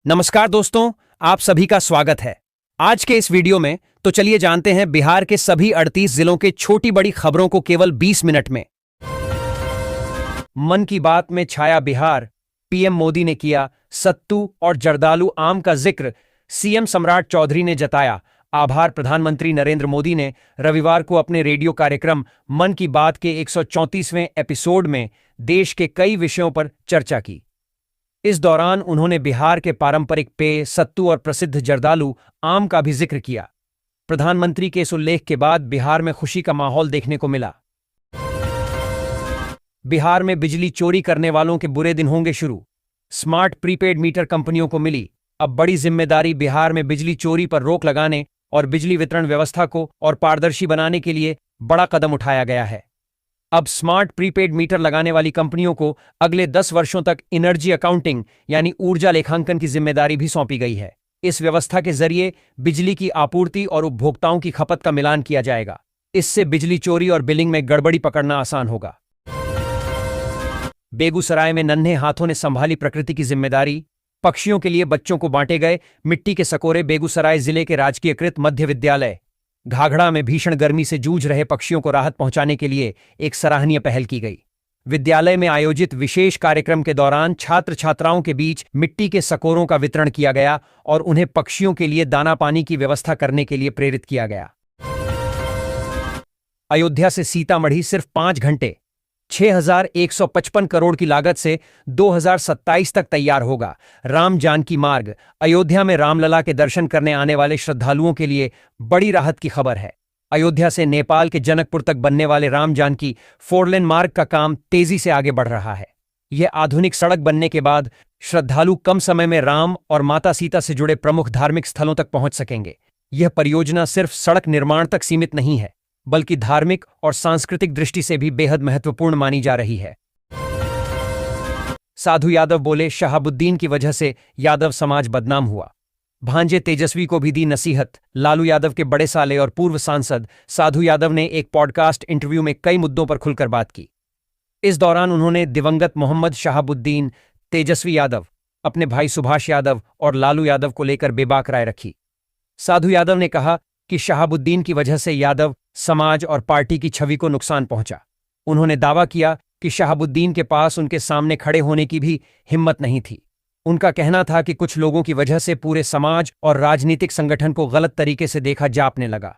नमस्कार दोस्तों, आप सभी का स्वागत है। आज के इस वीडियो में तो चलिए जानते हैं बिहार के सभी 38 जिलों के छोटी बड़ी खबरों को केवल 20 मिनट में। मन की बात में छाया बिहार, पीएम मोदी ने किया सत्तू और जर्दालू आम का जिक्र, सीएम सम्राट चौधरी ने जताया आभार। प्रधानमंत्री नरेंद्र मोदी ने रविवार को अपने रेडियो कार्यक्रम मन की बात के 134वें एपिसोड में देश के कई विषयों पर चर्चा की। इस दौरान उन्होंने बिहार के पारंपरिक पेय सत्तू और प्रसिद्ध जर्दालू आम का भी जिक्र किया। प्रधानमंत्री के इस उल्लेख के बाद बिहार में खुशी का माहौल देखने को मिला। बिहार में बिजली चोरी करने वालों के बुरे दिन होंगे शुरू। स्मार्ट प्रीपेड मीटर कंपनियों को मिली अब बड़ी जिम्मेदारी। बिहार में बिजली चोरी पर रोक लगाने और बिजली वितरण व्यवस्था को और पारदर्शी बनाने के लिए बड़ा कदम उठाया गया है। अब स्मार्ट प्रीपेड मीटर लगाने वाली कंपनियों को अगले 10 वर्षों तक एनर्जी अकाउंटिंग यानी ऊर्जा लेखांकन की जिम्मेदारी भी सौंपी गई है। इस व्यवस्था के जरिए बिजली की आपूर्ति और उपभोक्ताओं की खपत का मिलान किया जाएगा। इससे बिजली चोरी और बिलिंग में गड़बड़ी पकड़ना आसान होगा। बेगूसराय में नन्हे हाथों ने संभाली प्रकृति की जिम्मेदारी। पक्षियों के लिए बच्चों को बांटे गए मिट्टी के सकोरे। बेगूसराय जिले के राजकीयकृत मध्य विद्यालय घाघड़ा में भीषण गर्मी से जूझ रहे पक्षियों को राहत पहुंचाने के लिए एक सराहनीय पहल की गई। विद्यालय में आयोजित विशेष कार्यक्रम के दौरान छात्र छात्राओं के बीच मिट्टी के सकोरों का वितरण किया गया और उन्हें पक्षियों के लिए दाना पानी की व्यवस्था करने के लिए प्रेरित किया गया। अयोध्या से सीतामढ़ी सिर्फ 5 घंटे 6,155 करोड़ की लागत से 2027 तक तैयार होगा। राम जानकी मार्ग। अयोध्या में रामलला के दर्शन करने आने वाले श्रद्धालुओं के लिए बड़ी राहत की खबर है। अयोध्या से नेपाल के जनकपुर तक बनने वाले राम जानकी 4 लेन मार्ग का काम तेजी से आगे बढ़ रहा है। यह आधुनिक सड़क बनने के बाद श्रद्धालु कम समय में राम और माता सीता से जुड़े प्रमुख धार्मिक स्थलों तक पहुंच सकेंगे। यह परियोजना सिर्फ सड़क निर्माण तक सीमित नहीं है, बल्कि धार्मिक और सांस्कृतिक दृष्टि से भी बेहद महत्वपूर्ण मानी जा रही है। साधु यादव बोले, शहाबुद्दीन की वजह से यादव समाज बदनाम हुआ। भांजे तेजस्वी को भी दी नसीहत। लालू यादव के बड़े साले और पूर्व सांसद साधु यादव ने एक पॉडकास्ट इंटरव्यू में कई मुद्दों पर खुलकर बात की। इस दौरान उन्होंने दिवंगत मोहम्मद शहाबुद्दीन, तेजस्वी यादव, अपने भाई सुभाष यादव और लालू यादव को लेकर बेबाक राय रखी। साधु यादव ने कहा कि शहाबुद्दीन की वजह से यादव समाज और पार्टी की छवि को नुकसान पहुंचा। उन्होंने दावा किया कि शहाबुद्दीन के पास उनके सामने खड़े होने की भी हिम्मत नहीं थी। उनका कहना था कि कुछ लोगों की वजह से पूरे समाज और राजनीतिक संगठन को गलत तरीके से देखा जापने लगा।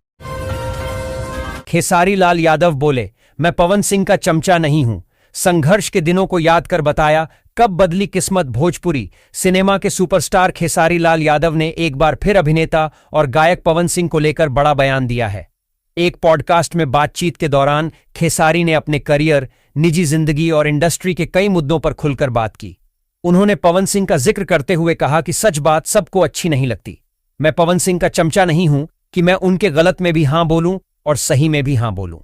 खेसारी लाल यादव बोले, मैं पवन सिंह का चमचा नहीं हूं। संघर्ष के दिनों को याद कर बताया कब बदली किस्मत भोजपुरी। सिनेमा के सुपरस्टार खेसारी लाल यादव ने एक बार फिर अभिनेता और गायक पवन सिंह को लेकर बड़ा बयान दिया है। एक पॉडकास्ट में बातचीत के दौरान खेसारी ने अपने करियर, निजी जिंदगी और इंडस्ट्री के कई मुद्दों पर खुलकर बात की। उन्होंने पवन सिंह का जिक्र करते हुए कहा कि सच बात सबको अच्छी नहीं लगती। मैं पवन सिंह का चमचा नहीं हूं कि मैं उनके गलत में भी हां बोलूं और सही में भी हां बोलूं।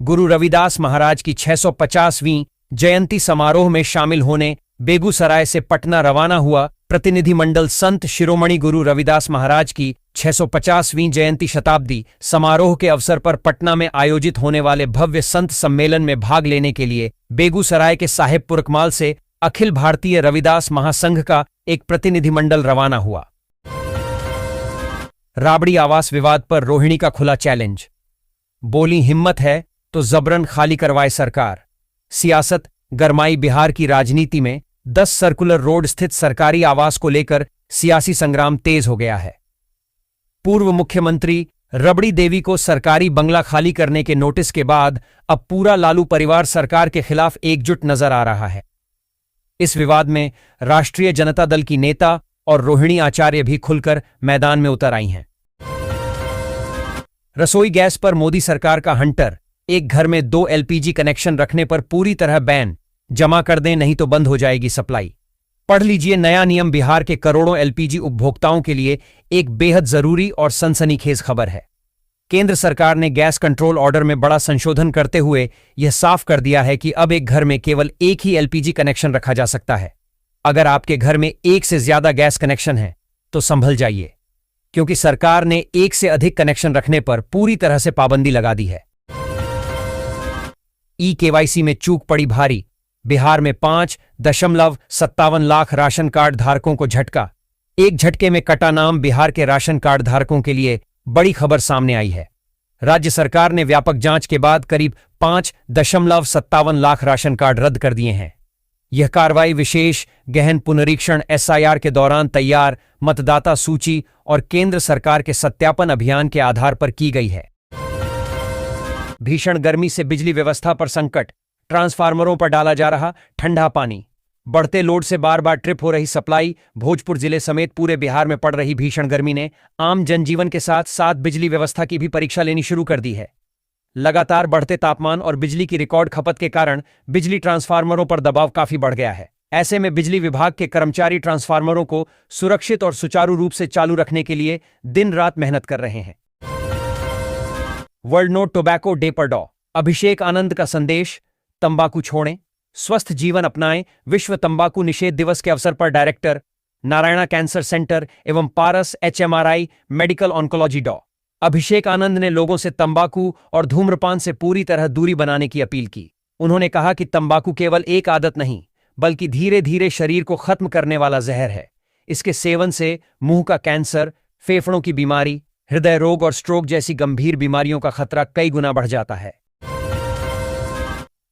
गुरु रविदास महाराज की 650वीं जयंती समारोह में शामिल होने बेगूसराय से पटना रवाना हुआ प्रतिनिधिमंडल संत शिरोमणि गुरु रविदास महाराज की 650वीं जयंती शताब्दी समारोह के अवसर पर पटना में आयोजित होने वाले भव्य संत सम्मेलन में भाग लेने के लिए बेगूसराय के साहेबपुरकमाल से अखिल भारतीय रविदास महासंघ का एक प्रतिनिधिमंडल रवाना हुआ। राबड़ी आवास विवाद पर रोहिणी का खुला चैलेंज। बोली, हिम्मत है तो जबरन खाली करवाए सरकार। सियासत गरमाई। बिहार की राजनीति में 10 सर्कुलर रोड स्थित सरकारी आवास को लेकर सियासी संग्राम तेज हो गया है। पूर्व मुख्यमंत्री रबड़ी देवी को सरकारी बंगला खाली करने के नोटिस के बाद अब पूरा लालू परिवार सरकार के खिलाफ एकजुट नजर आ रहा है। इस विवाद में राष्ट्रीय जनता दल की नेता और रोहिणी आचार्य भी खुलकर मैदान में उतर आई हैं। रसोई गैस पर मोदी सरकार का हंटर। एक घर में 2 LPG कनेक्शन रखने पर पूरी तरह बैन। जमा कर दें नहीं तो बंद हो जाएगी सप्लाई। पढ़ लीजिए नया नियम बिहार के करोड़ों LPG उपभोक्ताओं के लिए एक बेहद जरूरी और सनसनीखेज खबर है। केंद्र सरकार ने गैस कंट्रोल ऑर्डर में बड़ा संशोधन करते हुए यह साफ कर दिया है कि अब एक घर में केवल एक ही LPG कनेक्शन रखा जा सकता है। अगर आपके घर में एक से ज्यादा गैस कनेक्शन है तो संभल जाइए, क्योंकि सरकार ने एक से अधिक कनेक्शन रखने पर पूरी तरह से पाबंदी लगा दी है। ई-KYC में चूक पड़ी भारी। बिहार में 5.57 लाख राशन कार्ड धारकों को झटका। एक झटके में कटा नाम बिहार के राशन कार्ड धारकों के लिए बड़ी खबर सामने आई है। राज्य सरकार ने व्यापक जांच के बाद करीब 5.57 लाख राशन कार्ड रद्द कर दिए हैं। यह कार्रवाई विशेष गहन पुनरीक्षण एसआईआर के दौरान तैयार मतदाता सूची और केंद्र सरकार के सत्यापन अभियान के आधार पर की गई है। भीषण गर्मी से बिजली व्यवस्था पर संकट, ट्रांसफार्मरों पर डाला जा रहा ठंडा पानी। बढ़ते लोड से बार बार ट्रिप हो रही सप्लाई। भोजपुर जिले समेत पूरे बिहार में पड़ रही भीषण गर्मी ने आम जनजीवन के साथ साथ बिजली व्यवस्था की भी परीक्षा लेनी शुरू कर दी है। लगातार बढ़ते तापमान और बिजली की रिकॉर्ड खपत के कारण बिजली ट्रांसफार्मरों पर दबाव काफी बढ़ गया है। ऐसे में बिजली विभाग के कर्मचारी ट्रांसफार्मरों को सुरक्षित और सुचारू रूप से चालू रखने के लिए दिन रात मेहनत कर रहे हैं। वर्ल्ड नो टोबैको डे पर डॉ. अभिषेक आनंद का संदेश, तंबाकू छोड़ें, स्वस्थ जीवन अपनाएं। विश्व तंबाकू निषेध दिवस के अवसर पर डायरेक्टर, नारायणा कैंसर सेंटर एवं पारस एचएमआरआई मेडिकल ऑन्कोलॉजी डॉ. अभिषेक आनंद ने लोगों से तंबाकू और धूम्रपान से पूरी तरह दूरी बनाने की अपील की। उन्होंने कहा कि तंबाकू केवल एक आदत नहीं, बल्कि धीरे धीरे शरीर को खत्म करने वाला जहर है। इसके सेवन से मुंह का कैंसर, फेफड़ों की बीमारी, हृदय रोग और स्ट्रोक जैसी गंभीर बीमारियों का खतरा कई गुना बढ़ जाता है।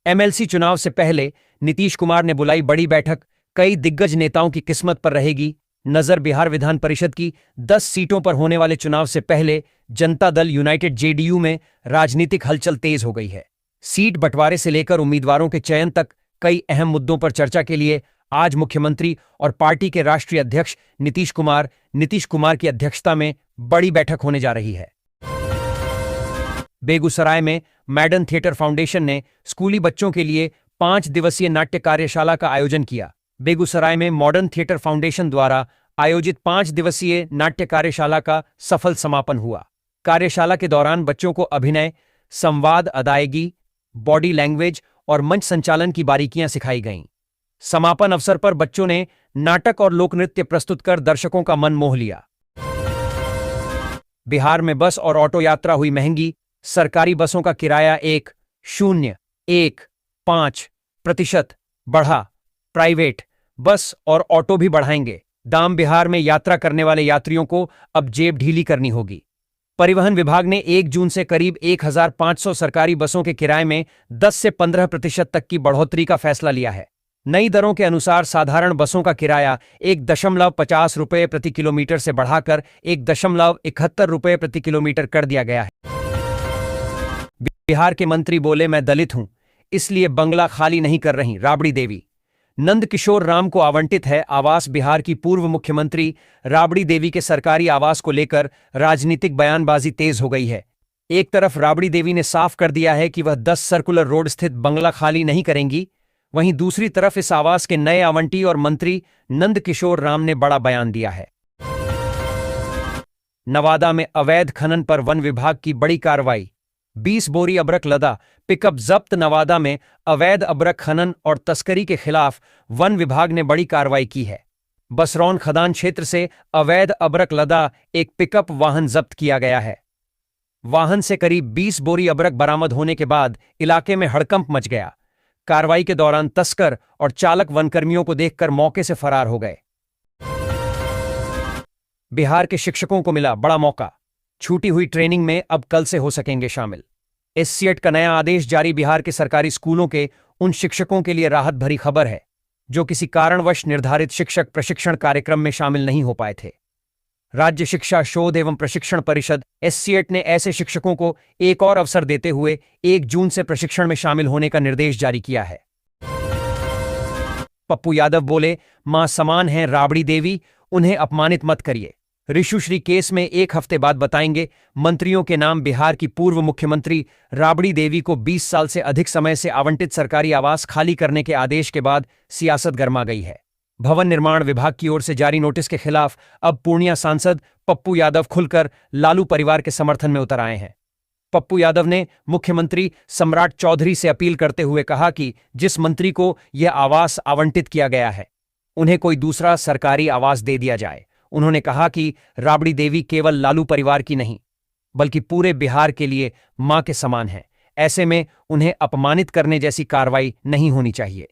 एमएलसी चुनाव से पहले नीतीश कुमार ने बुलाई बड़ी बैठक। कई दिग्गज नेताओं की किस्मत पर रहेगी नजर। बिहार विधान परिषद की 10 सीटों पर होने वाले चुनाव से पहले जनता दल यूनाइटेड जेडीयू में राजनीतिक हलचल तेज हो गई है। सीट बंटवारे से लेकर उम्मीदवारों के चयन तक कई अहम मुद्दों पर चर्चा के लिए आज मुख्यमंत्री और पार्टी के राष्ट्रीय अध्यक्ष नीतीश कुमार की अध्यक्षता में बड़ी बैठक होने जा रही है। बेगूसराय में मैडन थिएटर फाउंडेशन ने स्कूली बच्चों के लिए 5 दिवसीय नाट्य कार्यशाला का आयोजन किया। बेगूसराय में मॉडर्न थिएटर फाउंडेशन द्वारा आयोजित 5 दिवसीय नाट्य कार्यशाला का सफल समापन हुआ। कार्यशाला के दौरान बच्चों को अभिनय, संवाद, अदायगी, बॉडी लैंग्वेज और मंच संचालन की बारीकियां सिखाई गईं। समापन अवसर पर बच्चों ने नाटक और लोक नृत्य प्रस्तुत कर दर्शकों का मन मोह लिया। बिहार में बस और ऑटो यात्रा हुई महंगी। सरकारी बसों का किराया 1.015% बढ़ा। प्राइवेट बस और ऑटो भी बढ़ाएंगे दाम। बिहार में यात्रा करने वाले यात्रियों को अब जेब ढीली करनी होगी। परिवहन विभाग ने 1 जून से करीब 1500 सरकारी बसों के किराए में 10 से 15% तक की बढ़ोतरी का फैसला लिया है। नई दरों के अनुसार साधारण बसों का किराया 1.50 रुपये प्रति किलोमीटर से बढ़ाकर 1.71 रुपये प्रति किलोमीटर कर दिया गया है। बिहार के मंत्री बोले, मैं दलित हूं इसलिए बंगला खाली नहीं कर रही राबड़ी देवी। नंद किशोर राम को आवंटित है आवास। बिहार की पूर्व मुख्यमंत्री राबड़ी देवी के सरकारी आवास को लेकर राजनीतिक बयानबाजी तेज हो गई है। एक तरफ राबड़ी देवी ने साफ कर दिया है कि वह 10 सर्कुलर रोड स्थित बंगला खाली नहीं करेंगी, वहीं दूसरी तरफ इस आवास के नए आवंटी और मंत्री नंद किशोर राम ने बड़ा बयान दिया है। नवादा में अवैध खनन पर वन विभाग की बड़ी कार्रवाई। 20 बोरी अबरक लदा पिकअप जब्त। नवादा में अवैध अबरक खनन और तस्करी के खिलाफ वन विभाग ने बड़ी कार्रवाई की है। बसरौन खदान क्षेत्र से अवैध अबरक लदा एक पिकअप वाहन जब्त किया गया है। वाहन से करीब 20 बोरी अबरक बरामद होने के बाद इलाके में हड़कंप मच गया। कार्रवाई के दौरान तस्कर और चालक वनकर्मियों को देखकर मौके से फरार हो गए। बिहार के शिक्षकों को मिला बड़ा मौका। छूटी हुई ट्रेनिंग में अब कल से हो सकेंगे शामिल। एससीएट का नया आदेश जारी। बिहार के सरकारी स्कूलों के उन शिक्षकों के लिए राहत भरी खबर है जो किसी कारणवश निर्धारित शिक्षक प्रशिक्षण कार्यक्रम में शामिल नहीं हो पाए थे। राज्य शिक्षा शोध एवं प्रशिक्षण परिषद एससीएट ने ऐसे शिक्षकों को एक और अवसर देते हुए 1 जून से प्रशिक्षण में शामिल होने का निर्देश जारी किया है। पप्पू यादव बोले, मां समान हैं राबड़ी देवी, उन्हें अपमानित मत करिए। ऋषुश्री केस में 1 हफ्ते बाद बताएंगे। मंत्रियों के नाम। बिहार की पूर्व मुख्यमंत्री राबड़ी देवी को 20 साल से अधिक समय से आवंटित सरकारी आवास खाली करने के आदेश के बाद सियासत गर्मा गई है। भवन निर्माण विभाग की ओर से जारी नोटिस के खिलाफ अब पूर्णिया सांसद पप्पू यादव खुलकर लालू परिवार के समर्थन में उतर आए हैं। पप्पू यादव ने मुख्यमंत्री सम्राट चौधरी से अपील करते हुए कहा कि जिस मंत्री को यह आवास आवंटित किया गया है उन्हें कोई दूसरा सरकारी आवास दे दिया जाए। उन्होंने कहा कि राबड़ी देवी केवल लालू परिवार की नहीं बल्कि पूरे बिहार के लिए मां के समान है। ऐसे में उन्हें अपमानित करने जैसी कार्रवाई नहीं होनी चाहिए।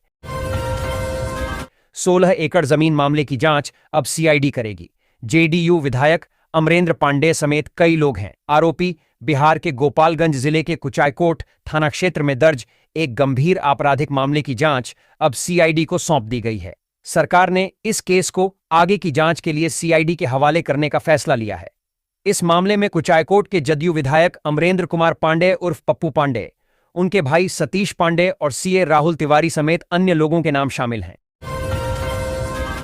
16 एकड़ जमीन मामले की जांच अब सीआईडी करेगी। जेडीयू विधायक अमरेंद्र पांडेय समेत कई लोग हैं आरोपी। बिहार के गोपालगंज जिले के कुचायकोट थाना क्षेत्र में दर्ज एक गंभीर आपराधिक मामले की जांच अब सीआईडी को सौंप दी गई है। सरकार ने इस केस को आगे की जांच के लिए सीआईडी के हवाले करने का फैसला लिया है। इस मामले में कुचायकोट के जदयू विधायक अमरेंद्र कुमार पांडेय उर्फ पप्पू पांडेय, उनके भाई सतीश पांडेय और सीए राहुल तिवारी समेत अन्य लोगों के नाम शामिल हैं।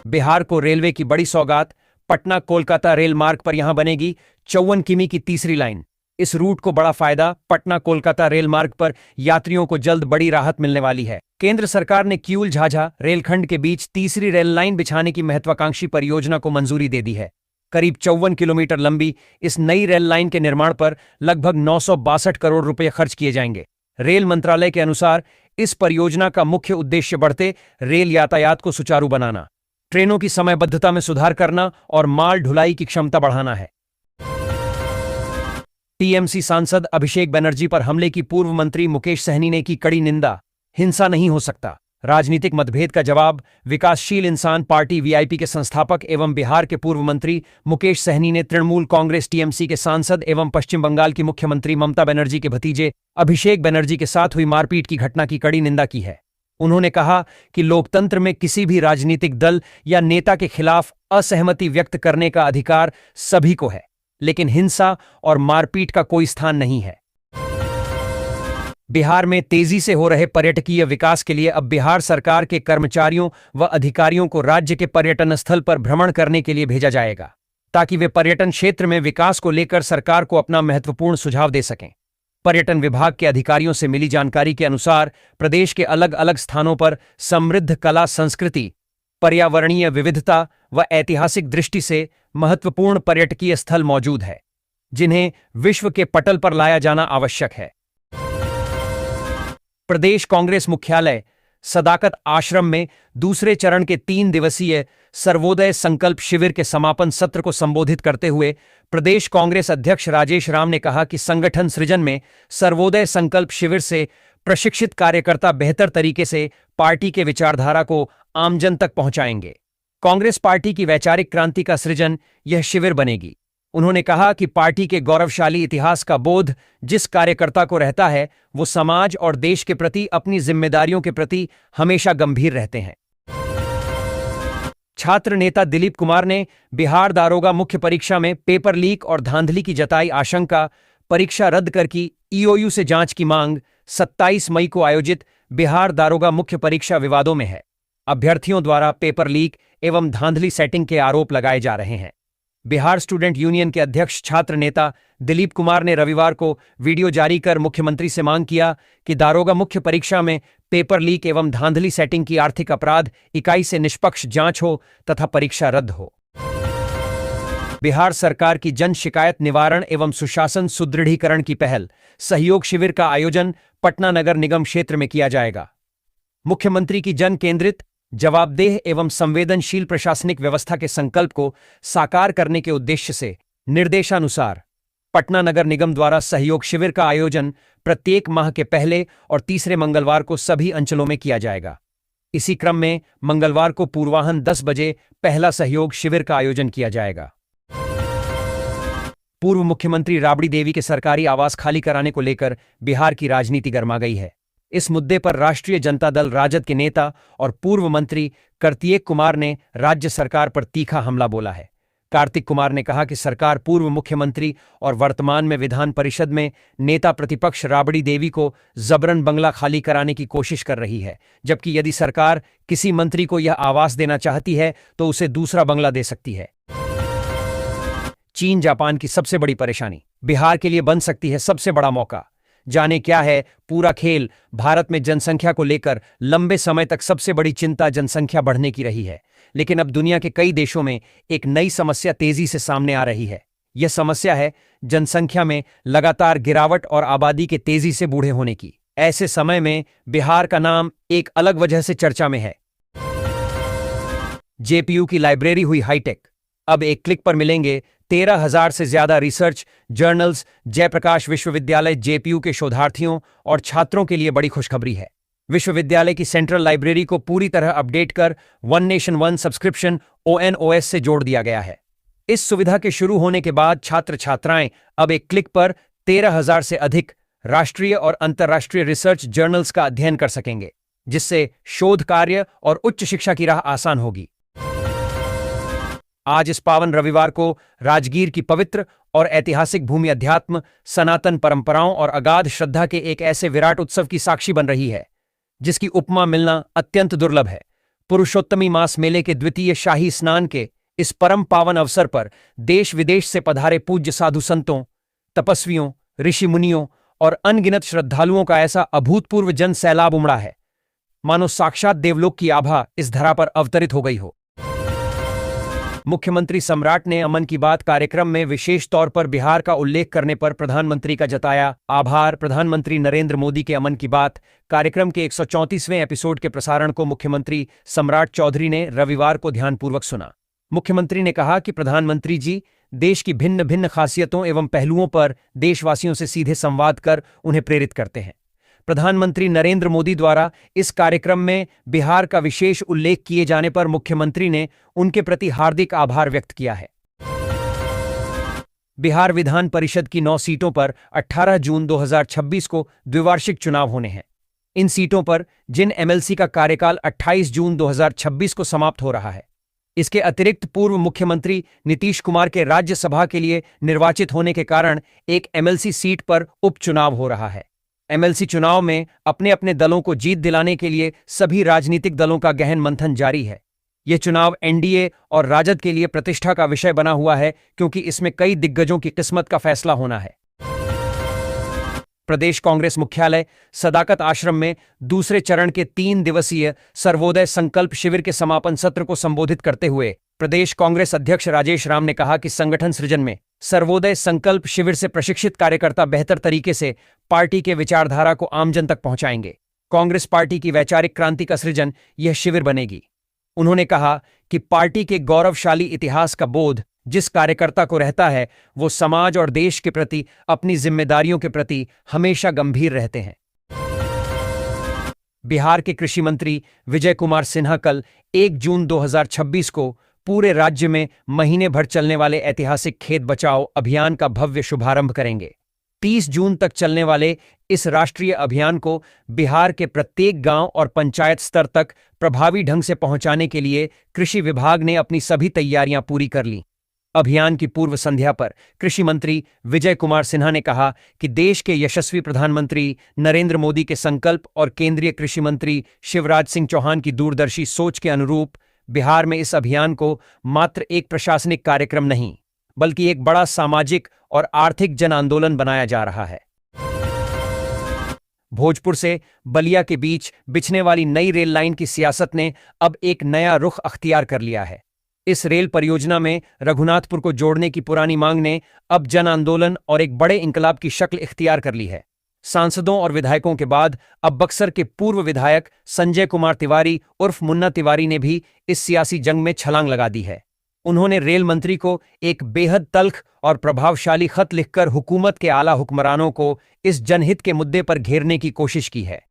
बिहार को रेलवे की बड़ी सौगात। पटना कोलकाता रेल मार्ग पर यहां बनेगी 54 किमी की तीसरी लाइन। इस रूट को बड़ा फायदा। पटना कोलकाता रेल मार्ग पर यात्रियों को जल्द बड़ी राहत मिलने वाली है। केंद्र सरकार ने किऊल झाझा रेलखंड के बीच तीसरी रेल लाइन बिछाने की महत्वाकांक्षी परियोजना को मंजूरी दे दी है। करीब 54 किलोमीटर लंबी इस नई रेल लाइन के निर्माण पर लगभग 962 करोड़ रुपए खर्च किए जाएंगे। रेल मंत्रालय के अनुसार इस परियोजना का मुख्य उद्देश्य बढ़ते रेल यातायात को सुचारू बनाना, ट्रेनों की समयबद्धता में सुधार करना और माल ढुलाई की क्षमता बढ़ाना है। टीएमसी सांसद अभिषेक बनर्जी पर हमले की पूर्व मंत्री मुकेश सहनी ने की कड़ी निंदा। हिंसा नहीं हो सकता। राजनीतिक मतभेद का जवाब। विकासशील इंसान पार्टी वीआईपी के संस्थापक एवं बिहार के पूर्व मंत्री मुकेश सहनी ने तृणमूल कांग्रेस टीएमसी के सांसद एवं पश्चिम बंगाल की मुख्यमंत्री ममता बनर्जी के भतीजे अभिषेक बनर्जी के साथ हुई मारपीट की घटना की कड़ी निंदा की है। उन्होंने कहा कि लोकतंत्र में किसी भी राजनीतिक दल या नेता के खिलाफ असहमति व्यक्त करने का अधिकार सभी को है, लेकिन हिंसा और मारपीट का कोई स्थान नहीं है। बिहार में तेजी से हो रहे पर्यटकीय विकास के लिए अब बिहार सरकार के कर्मचारियों व अधिकारियों को राज्य के पर्यटन स्थल पर भ्रमण करने के लिए भेजा जाएगा, ताकि वे पर्यटन क्षेत्र में विकास को लेकर सरकार को अपना महत्वपूर्ण सुझाव दे सकें। पर्यटन विभाग के अधिकारियों से मिली जानकारी के अनुसार प्रदेश के अलग अलग स्थानों पर समृद्ध कला संस्कृति, पर्यावरणीय विविधता व ऐतिहासिक दृष्टि से महत्वपूर्ण पर्यटकीय स्थल मौजूद है, जिन्हें विश्व के पटल पर लाया जाना आवश्यक है। प्रदेश कांग्रेस मुख्यालय सदाकत आश्रम में दूसरे चरण के 3 दिवसीय सर्वोदय संकल्प शिविर के समापन सत्र को संबोधित करते हुए प्रदेश कांग्रेस अध्यक्ष राजेश राम ने कहा कि संगठन सृजन में सर्वोदय संकल्प शिविर से प्रशिक्षित कार्यकर्ता बेहतर तरीके से पार्टी के विचारधारा को आमजन तक पहुंचाएंगे। कांग्रेस पार्टी की वैचारिक क्रांति का सृजन यह शिविर बनेगी। उन्होंने कहा कि पार्टी के गौरवशाली इतिहास का बोध जिस कार्यकर्ता को रहता है, वो समाज और देश के प्रति अपनी जिम्मेदारियों के प्रति हमेशा गंभीर रहते हैं। छात्र नेता दिलीप कुमार ने बिहार दारोगा मुख्य परीक्षा में पेपर लीक और धांधली की जताई आशंका, परीक्षा रद्द कर की ईओयू से जांच की मांग। 27 मई को आयोजित बिहार दारोगा मुख्य परीक्षा विवादों में है। अभ्यर्थियों द्वारा पेपर लीक एवं धांधली सेटिंग के आरोप लगाए जा रहे हैं। बिहार स्टूडेंट यूनियन के अध्यक्ष छात्र नेता दिलीप कुमार ने रविवार को वीडियो जारी कर मुख्यमंत्री से मांग किया कि दारोगा मुख्य परीक्षा में पेपर लीक एवं धांधली सेटिंग की आर्थिक अपराध इकाई से निष्पक्ष जांच हो तथा परीक्षा रद्द हो। बिहार सरकार की जन शिकायत निवारण एवं सुशासन सुदृढ़ीकरण की पहल सहयोग शिविर का आयोजन पटना नगर निगम क्षेत्र में किया जाएगा। मुख्यमंत्री की जन केंद्रित, जवाबदेह एवं संवेदनशील प्रशासनिक व्यवस्था के संकल्प को साकार करने के उद्देश्य से निर्देशानुसार पटना नगर निगम द्वारा सहयोग शिविर का आयोजन प्रत्येक माह के पहले और तीसरे मंगलवार को सभी अंचलों में किया जाएगा। इसी क्रम में मंगलवार को पूर्वाह्न 10 बजे पहला सहयोग शिविर का आयोजन किया जाएगा। पूर्व मुख्यमंत्री राबड़ी देवी के सरकारी आवास खाली कराने को लेकर बिहार की राजनीति गर्मा गई है। इस मुद्दे पर राष्ट्रीय जनता दल राजद के नेता और पूर्व मंत्री कार्तिक कुमार ने राज्य सरकार पर तीखा हमला बोला है। कार्तिक कुमार ने कहा कि सरकार पूर्व मुख्यमंत्री और वर्तमान में विधान परिषद में नेता प्रतिपक्ष राबड़ी देवी को जबरन बंगला खाली कराने की कोशिश कर रही है, जबकि यदि सरकार किसी मंत्री को यह आवास देना चाहती है तो उसे दूसरा बंगला दे सकती है। चीन जापान की सबसे बड़ी परेशानी बिहार के लिए बन सकती है सबसे बड़ा मौका। जाने क्या है पूरा खेल। भारत में जनसंख्या को लेकर लंबे समय तक सबसे बड़ी चिंता जनसंख्या बढ़ने की रही है, लेकिन अब दुनिया के कई देशों में एक नई समस्या तेजी से सामने आ रही है। यह समस्या है जनसंख्या में लगातार गिरावट और आबादी के तेजी से बूढ़े होने की। ऐसे समय में बिहार का नाम एक अलग वजह से चर्चा में है। जेपीयू की लाइब्रेरी हुई हाईटेक। अब एक क्लिक पर मिलेंगे 13,000 से ज्यादा रिसर्च जर्नल्स। जयप्रकाश विश्वविद्यालय जेपीयू के शोधार्थियों और छात्रों के लिए बड़ी खुशखबरी है। विश्वविद्यालय की सेंट्रल लाइब्रेरी को पूरी तरह अपडेट कर one nation one subscription ONOS से जोड़ दिया गया है। इस सुविधा के शुरू होने के बाद छात्र छात्राएं अब एक क्लिक पर 13,000 से अधिक राष्ट्रीय और अंतर्राष्ट्रीय रिसर्च जर्नल्स का अध्ययन कर सकेंगे, जिससे शोध कार्य और उच्च शिक्षा की राह आसान होगी। आज इस पावन रविवार को राजगीर की पवित्र और ऐतिहासिक भूमि अध्यात्म, सनातन परंपराओं और अगाध श्रद्धा के एक ऐसे विराट उत्सव की साक्षी बन रही है जिसकी उपमा मिलना अत्यंत दुर्लभ है। पुरुषोत्तमी मास मेले के द्वितीय शाही स्नान के इस परम पावन अवसर पर देश विदेश से पधारे पूज्य साधु संतों, तपस्वियों, ऋषि मुनियों और अनगिनत श्रद्धालुओं का ऐसा अभूतपूर्व जन सैलाब उमड़ा है, मानो साक्षात देवलोक की आभा इस धरा पर अवतरित हो गई हो। मुख्यमंत्री सम्राट ने अमन की बात कार्यक्रम में विशेष तौर पर बिहार का उल्लेख करने पर प्रधानमंत्री का जताया आभार। प्रधानमंत्री नरेंद्र मोदी के अमन की बात कार्यक्रम के 134वें एपिसोड के प्रसारण को मुख्यमंत्री सम्राट चौधरी ने रविवार को ध्यानपूर्वक सुना। मुख्यमंत्री ने कहा कि प्रधानमंत्री जी देश की भिन्न भिन्न खासियतों एवं पहलुओं पर देशवासियों से सीधे संवाद कर उन्हें प्रेरित करते हैं। प्रधानमंत्री नरेंद्र मोदी द्वारा इस कार्यक्रम में बिहार का विशेष उल्लेख किए जाने पर मुख्यमंत्री ने उनके प्रति हार्दिक आभार व्यक्त किया है। बिहार विधान परिषद की 9 सीटों पर 18 जून 2026 को द्विवार्षिक चुनाव होने हैं। इन सीटों पर जिन MLC का कार्यकाल 28 जून 2026 को समाप्त हो रहा है, इसके अतिरिक्त पूर्व मुख्यमंत्री नीतीश कुमार के राज्यसभा के लिए निर्वाचित होने के कारण एक MLC सीट पर उपचुनाव हो रहा है। MLC चुनाव में अपने अपने दलों को जीत दिलाने के लिए सभी राजनीतिक दलों का गहन मंथन जारी है। यह चुनाव NDA और राजद के लिए प्रतिष्ठा का विषय बना हुआ है, क्योंकि इसमें कई दिग्गजों की किस्मत का फैसला होना है। प्रदेश कांग्रेस मुख्यालय सदाकत आश्रम में दूसरे चरण के 3 दिवसीय सर्वोदय संकल्प शिविर के समापन सत्र को संबोधित करते हुए प्रदेश कांग्रेस अध्यक्ष राजेश राम ने कहा कि संगठन सृजन में सर्वोदय संकल्प शिविर से प्रशिक्षित कार्यकर्ता बेहतर तरीके से पार्टी के विचारधारा को आमजन तक पहुंचाएंगे। कांग्रेस पार्टी की वैचारिक क्रांति का सृजन यह शिविर बनेगी। उन्होंने कहा कि पार्टी के गौरवशाली इतिहास का बोध जिस कार्यकर्ता को रहता है, वो समाज और देश के प्रति अपनी जिम्मेदारियों के प्रति हमेशा गंभीर रहते हैं। बिहार के कृषि मंत्री विजय कुमार सिन्हा कल 1 जून 2026 को पूरे राज्य में महीने भर चलने वाले ऐतिहासिक खेत बचाओ अभियान का भव्य शुभारंभ करेंगे। 30 जून तक चलने वाले इस राष्ट्रीय अभियान को बिहार के प्रत्येक गांव और पंचायत स्तर तक प्रभावी ढंग से पहुंचाने के लिए कृषि विभाग ने अपनी सभी तैयारियां पूरी कर लीं। अभियान की पूर्व संध्या पर कृषि मंत्री विजय कुमार सिन्हा ने कहा कि देश के यशस्वी प्रधानमंत्री नरेंद्र मोदी के संकल्प और केंद्रीय कृषि मंत्री शिवराज सिंह चौहान की दूरदर्शी सोच के अनुरूप बिहार में इस अभियान को मात्र एक प्रशासनिक कार्यक्रम नहीं, बल्कि एक बड़ा सामाजिक और आर्थिक जन आंदोलन बनाया जा रहा है। भोजपुर से बलिया के बीच बिछने वाली नई रेल लाइन की सियासत ने अब एक नया रुख अख्तियार कर लिया है। इस रेल परियोजना में रघुनाथपुर को जोड़ने की पुरानी मांग ने अब जन आंदोलन और एक बड़े इंकलाब की शक्ल इख्तियार कर ली है। सांसदों और विधायकों के बाद अब बक्सर के पूर्व विधायक संजय कुमार तिवारी उर्फ मुन्ना तिवारी ने भी इस सियासी जंग में छलांग लगा दी है। उन्होंने रेल मंत्री को एक बेहद तल्ख और प्रभावशाली खत लिखकर हुकूमत के आला हुक्मरानों को इस जनहित के मुद्दे पर घेरने की कोशिश की है।